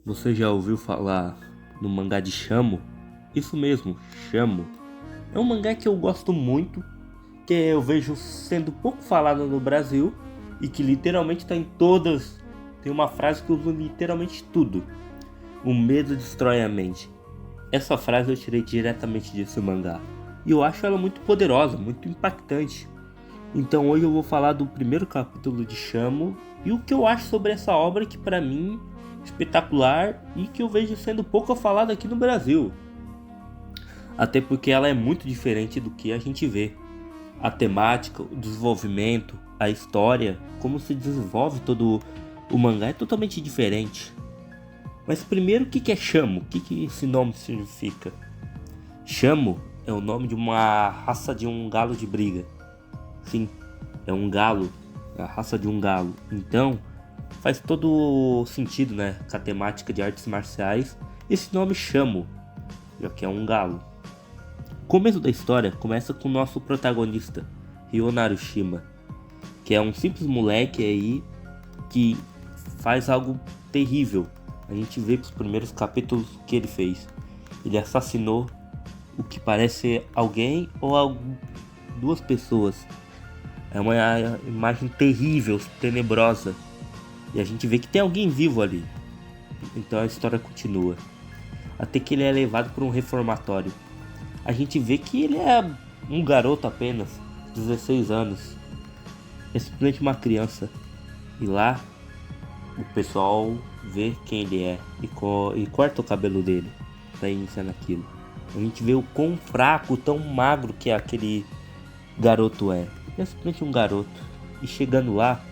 Você já ouviu falar no mangá de Shamo? Isso mesmo, Shamo. É um mangá que eu gosto muito, que eu vejo sendo pouco falado no Brasil e que literalmente está em todas. Tem uma frase que usa literalmente tudo. O medo destrói a mente. Essa frase eu tirei diretamente desse mangá. E eu acho ela muito poderosa, muito impactante. Então hoje eu vou falar do primeiro capítulo de Shamo e o que eu acho sobre essa obra que pra mim é espetacular e que eu vejo sendo pouco falada aqui no Brasil. Até porque ela é muito diferente do que a gente vê. A temática, o desenvolvimento, a história, como se desenvolve todo o mangá é totalmente diferente. Mas primeiro, o que é Shamo? O que esse nome significa? Shamo é o nome de uma raça de um galo de briga. Sim, é um galo, é a raça de um galo. Então, faz todo sentido, né? Com a temática de artes marciais, esse nome Shamo, já que é um galo. O começo da história começa com o nosso protagonista, Ryo Narushima, que é um simples moleque aí que faz algo terrível. A gente vê nos primeiros capítulos o que ele fez. Ele assassinou o que parece ser alguém ou duas pessoas. É uma imagem terrível, tenebrosa. E a gente vê que tem alguém vivo ali. Então a história continua. Até que ele é levado para um reformatório. A gente vê que ele é um garoto apenas, 16 anos. É simplesmente uma criança. E lá o pessoal vê quem ele é e corta o cabelo dele para iniciar naquilo. A gente vê o quão fraco, tão magro que aquele garoto é. É simplesmente um garoto. E chegando lá,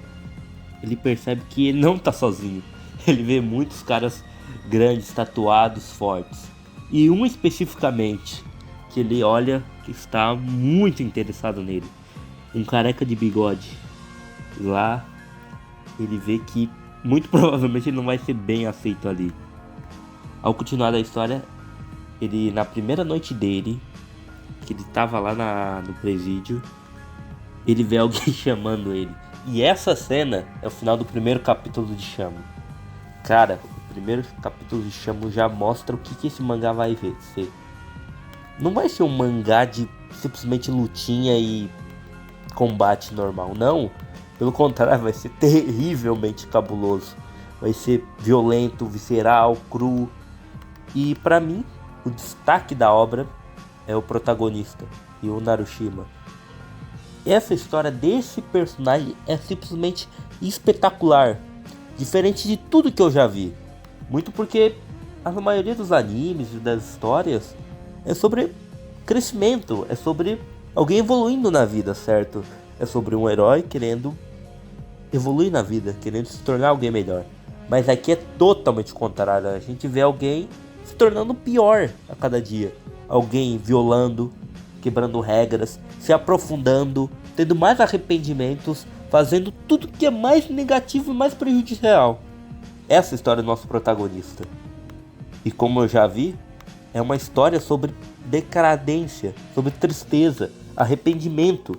ele percebe que ele não tá sozinho. Ele vê muitos caras grandes, tatuados, fortes. E um especificamente, que ele olha que está muito interessado nele. Um careca de bigode. Lá, ele vê que muito provavelmente ele não vai ser bem aceito ali. Ao continuar a história, ele na primeira noite dele, que ele tava lá no presídio, ele vê alguém chamando ele. E essa cena é o final do primeiro capítulo de Shamo. Cara, o primeiro capítulo de Shamo já mostra o que esse mangá vai ser. Não vai ser um mangá de simplesmente lutinha e combate normal, não. Pelo contrário, vai ser terrivelmente cabuloso. Vai ser violento, visceral, cru. E pra mim, o destaque da obra é o protagonista, Ryo Narushima. Essa história desse personagem é simplesmente espetacular, diferente de tudo que eu já vi. Muito porque a maioria dos animes e das histórias é sobre crescimento, é sobre alguém evoluindo na vida, certo? É sobre um herói querendo evoluir na vida, querendo se tornar alguém melhor. Mas aqui é totalmente o contrário, a gente vê alguém se tornando pior a cada dia. Alguém violando, quebrando regras, se aprofundando, tendo mais arrependimentos, fazendo tudo que é mais negativo e mais prejudicial. Essa é a história do nosso protagonista. E como eu já vi, é uma história sobre decadência, sobre tristeza, arrependimento.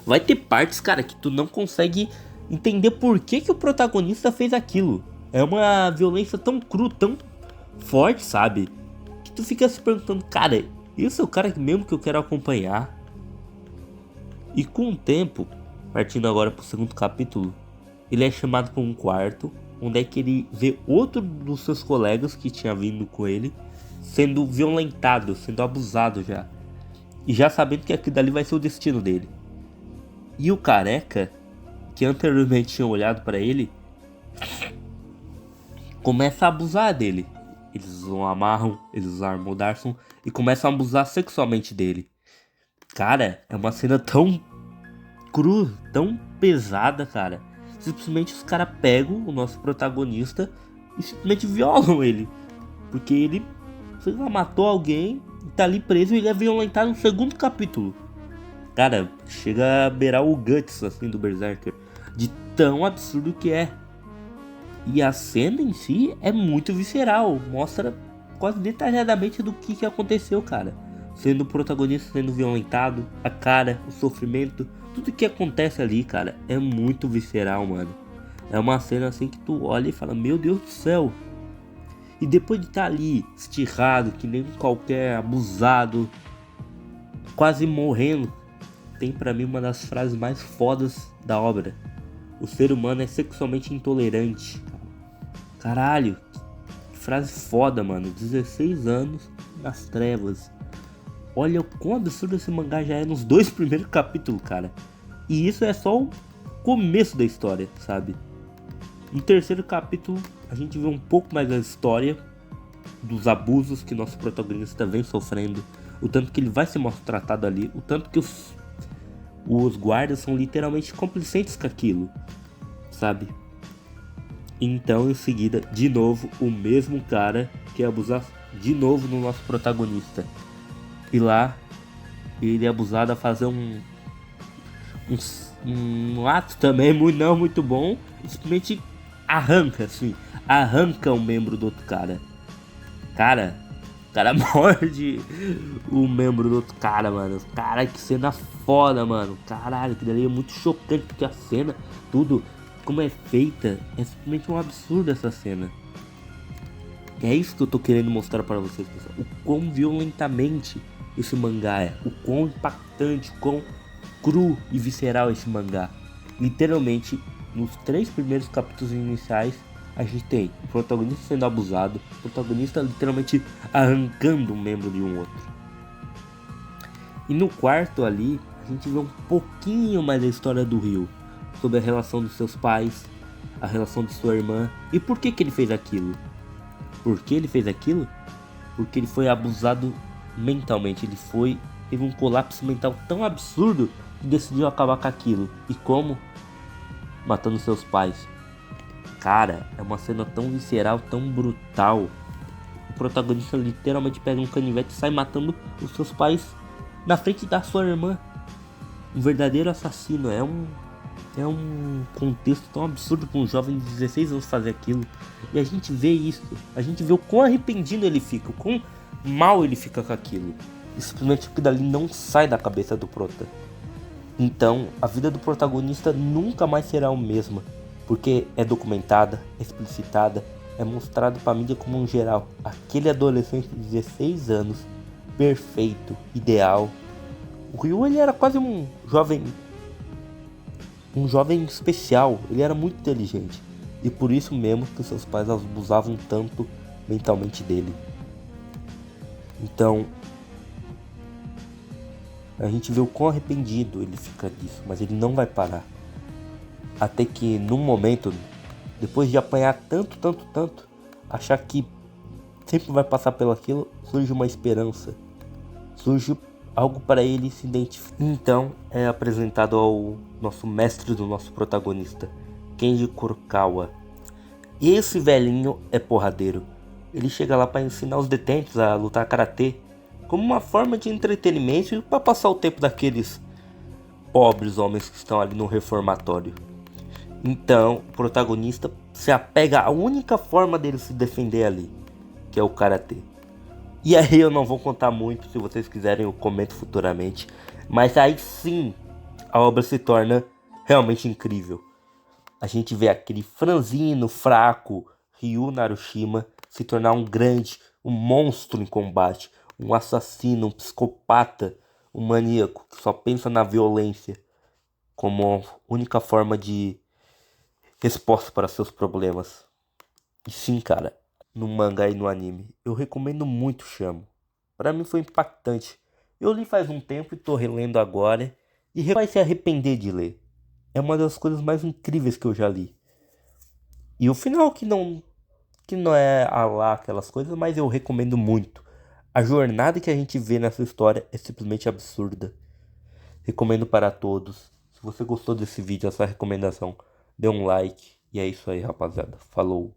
Vai ter partes, cara, que tu não consegue entender por que o protagonista fez aquilo. É uma violência tão cru, tão forte, sabe? Que tu fica se perguntando, cara, esse é o cara mesmo que eu quero acompanhar. E com o tempo, partindo agora pro segundo capítulo, ele é chamado para um quarto, onde é que ele vê outro dos seus colegas que tinha vindo com ele sendo violentado, sendo abusado já. E já sabendo que aquilo dali vai ser o destino dele. E o careca, que anteriormente tinha olhado para ele, começa a abusar dele. Eles o amarram, eles armam o Darson e começam a abusar sexualmente dele. Cara, é uma cena tão cru, tão pesada, cara. Simplesmente os caras pegam o nosso protagonista e simplesmente violam ele. Porque ele, sei lá, matou alguém e tá ali preso e ele é violentado no segundo capítulo. Cara, chega a beirar o Guts, assim, do Berserker. De tão absurdo que é. E a cena em si é muito visceral. Mostra quase detalhadamente do que aconteceu, cara. Sendo o protagonista sendo violentado, a cara, o sofrimento, tudo que acontece ali, cara, é muito visceral, mano. É uma cena assim que tu olha e fala, meu Deus do céu, E depois de estar ali, estirrado, que nem qualquer abusado, quase morrendo, tem pra mim uma das frases mais fodas da obra. O ser humano é sexualmente intolerante. Caralho, que frase foda, mano. 16 anos nas trevas. Olha o quão absurdo esse mangá já é nos 2 primeiros capítulos, cara. E isso é só o começo da história, sabe? No terceiro capítulo, a gente vê um pouco mais da história dos abusos que nosso protagonista vem sofrendo, o tanto que ele vai ser maltratado ali, o tanto que os guardas são literalmente complacentes com aquilo, sabe? Então, em seguida, de novo, o mesmo cara quer abusar de novo no nosso protagonista. E lá, ele é abusado a fazer um ato também não muito bom, simplesmente arranca um membro do outro cara. O cara morde o membro do outro cara, mano. Cara, que cena foda, mano. Caralho, que dali é muito chocante, porque a cena, tudo como é feita, é simplesmente um absurdo essa cena. É isso que eu tô querendo mostrar pra vocês, pessoal. O quão violentamente esse mangá é. O quão impactante, o quão cru e visceral esse mangá. Literalmente, nos 3 primeiros capítulos iniciais, a gente tem o protagonista sendo abusado, o protagonista literalmente arrancando um membro de um outro. E no quarto ali, a gente vê um pouquinho mais da história do Ryu, sobre a relação dos seus pais, a relação de sua irmã, e por que ele fez aquilo. Por que ele fez aquilo? Porque ele foi abusado mentalmente, teve um colapso mental tão absurdo que decidiu acabar com aquilo. E como? Matando seus pais. Cara, é uma cena tão visceral, tão brutal. O protagonista literalmente pega um canivete e sai matando os seus pais na frente da sua irmã. Um verdadeiro assassino. É um contexto tão absurdo para um jovem de 16 anos fazer aquilo. E a gente vê isso. A gente vê o quão arrependido ele fica, o quão mal ele fica com aquilo. E simplesmente aquilo dali não sai da cabeça do prota. Então, a vida do protagonista nunca mais será a mesma. Porque é documentada, é explicitada, é mostrado para a mídia como um geral. Aquele adolescente de 16 anos, perfeito, ideal. O Ryu, ele era quase um jovem especial. Ele era muito inteligente. E por isso mesmo que seus pais abusavam tanto mentalmente dele. Então, a gente vê o quão arrependido ele fica disso. Mas ele não vai parar. Até que num momento, depois de apanhar tanto, achar que sempre vai passar pelo aquilo, surge uma esperança. Surge algo para ele se identificar. Então é apresentado ao nosso mestre do nosso protagonista, Kenji Kurokawa. E esse velhinho é porradeiro. Ele chega lá para ensinar os detentos a lutar karatê, como uma forma de entretenimento e para passar o tempo daqueles pobres homens que estão ali no reformatório. Então, o protagonista se apega à única forma dele se defender ali, que é o karatê. E aí eu não vou contar muito, se vocês quiserem eu comento futuramente. Mas aí sim, a obra se torna realmente incrível. A gente vê aquele franzino, fraco Ryu Narushima se tornar um monstro em combate. Um assassino, um psicopata, um maníaco que só pensa na violência como única forma de resposta para seus problemas. E sim, cara, no mangá e no anime, eu recomendo muito Shamo. Para mim foi impactante. Eu li faz um tempo e tô relendo agora e vai se arrepender de ler. É uma das coisas mais incríveis que eu já li. E o final que não é lá aquelas coisas, mas eu recomendo muito. A jornada que a gente vê nessa história é simplesmente absurda. Recomendo para todos. Se você gostou desse vídeo, essa recomendação, dê um like. E é isso aí, rapaziada. Falou.